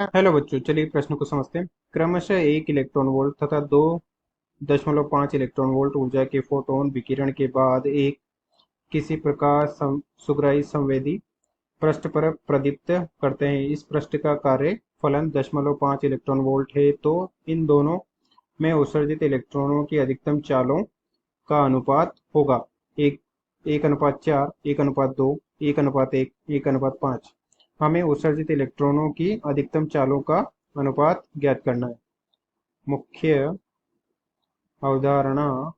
Hello बच्चों, चलिए प्रश्न को समझते हैं। क्रमशः 1 इलेक्ट्रॉन वोल्ट तथा 2.5 इलेक्ट्रॉन वोल्ट ऊर्जा के फोटोन विकिरण के बाद एक किसी प्रकाश सुग्राही संवेदी पृष्ठ पर प्रदीप्त करते हैं। इस पृष्ठ का कार्य फलन 0.5 इलेक्ट्रॉन वोल्ट है, तो इन दोनों में उत्सर्जित इलेक्ट्रॉनों की अधिकतम चालों का अनुपात होगा। एक 1:4, 1:2, 1:1, 1:5। हमें उत्सर्जित इलेक्ट्रॉनों की अधिकतम चालों का अनुपात ज्ञात करना है। मुख्य अवधारणा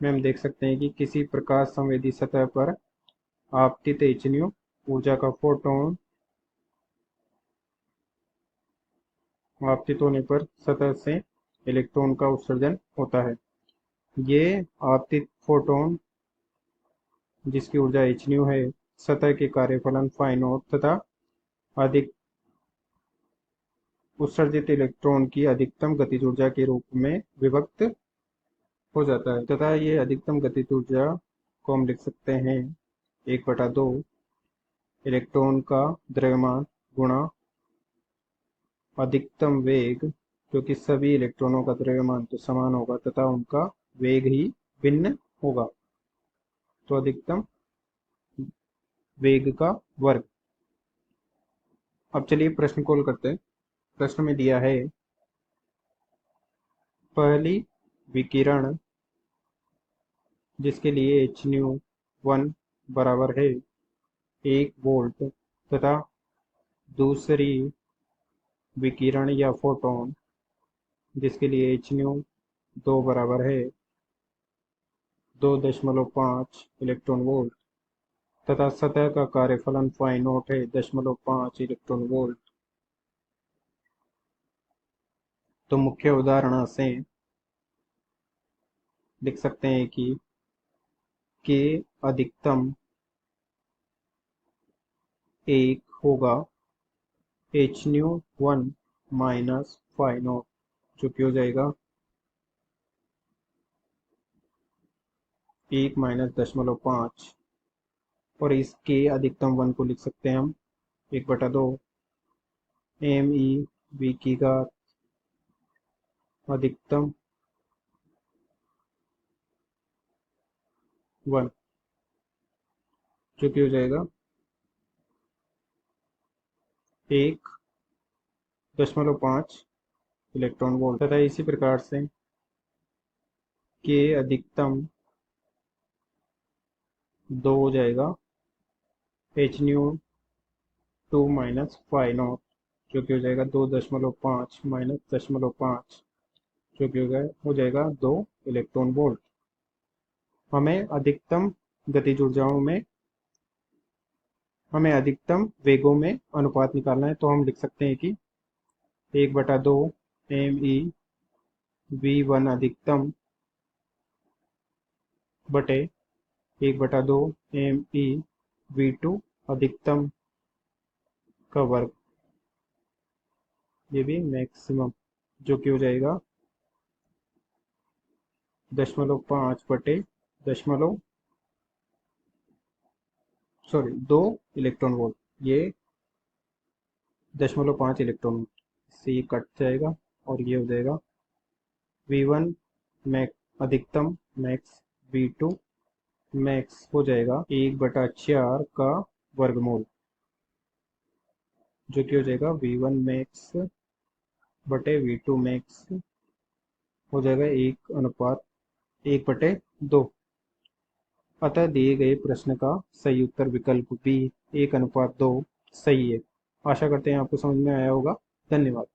में हम देख सकते हैं कि किसी प्रकाश संवेदी सतह पर आपतित एचन्यू ऊर्जा का फोटोन आपतित होने पर सतह से इलेक्ट्रॉन का उत्सर्जन होता है। ये आपतित फोटोन, जिसकी ऊर्जा एचन्यू है, सतह के कार्यफलन फाइ नॉट तथा अधिक उत्सर्जित इलेक्ट्रॉन की अधिकतम गतिज ऊर्जा के रूप में विभक्त हो जाता है, तथा ये अधिकतम गतिज ऊर्जा को हम लिख सकते हैं 1/2 इलेक्ट्रॉन का द्रव्यमान गुणा अधिकतम वेग, क्योंकि सभी इलेक्ट्रॉनों का द्रव्यमान तो समान होगा तथा उनका वेग ही भिन्न होगा, तो अधिकतम वेग का वर्ग। अब चलिए प्रश्न को हल करते हैं। प्रश्न में दिया है, पहली विकिरण जिसके लिए hν1 बराबर है 1 वोल्ट तथा दूसरी विकिरण या फोटोन जिसके लिए hν2 बराबर है 2.5 इलेक्ट्रॉन वोल्ट तथा सतह का कार्यफलन फाइ नॉट है 0.5 इलेक्ट्रॉन वोल्ट। तो मुख्य उदाहरण से लिख सकते हैं कि के अधिकतम 1 होगा hν1 माइनस फाइ नॉट, जो कि हो जाएगा 1 माइनस 0.5, और इसके अधिकतम 1 को लिख सकते हैं हम 1/2 MeV की घात अधिकतम 1, जो कि हो जाएगा 1.5 इलेक्ट्रॉन वोल्ट। तथा इसी प्रकार से के अधिकतम 2 हो जाएगा hν2 माइनस फाइ नॉट, जो कि हो जाएगा 2.5 माइनस 0.5, जो कि हो जाएगा 2 इलेक्ट्रॉन वोल्ट। हमें अधिकतम गतिज ऊर्जाओं में हमें अधिकतम वेगों में अनुपात निकालना है, तो हम लिख सकते हैं कि 1/2 MeV1 अधिकतम बटे 1/2 MeV2 अधिकतम का वर्ग, ये भी मैक्सिमम, जो कि हो जाएगा 0.5 बटे 2 इलेक्ट्रॉन वोल्ट। ये 0.5 इलेक्ट्रॉन वोल्ट से ये कट जाएगा और ये हो जाएगा V1 मैक्स अधिकतम मैक्स, V2 मैक्स हो जाएगा 1/4 का वर्गमूल, जो कि हो जाएगा V1 मैक्स बटे V2 मैक्स, हो जाएगा 1:1/2। अतः दिए गए प्रश्न का सही उत्तर विकल्प बी 1:2 सही है। आशा करते हैं आपको समझ में आया होगा। धन्यवाद।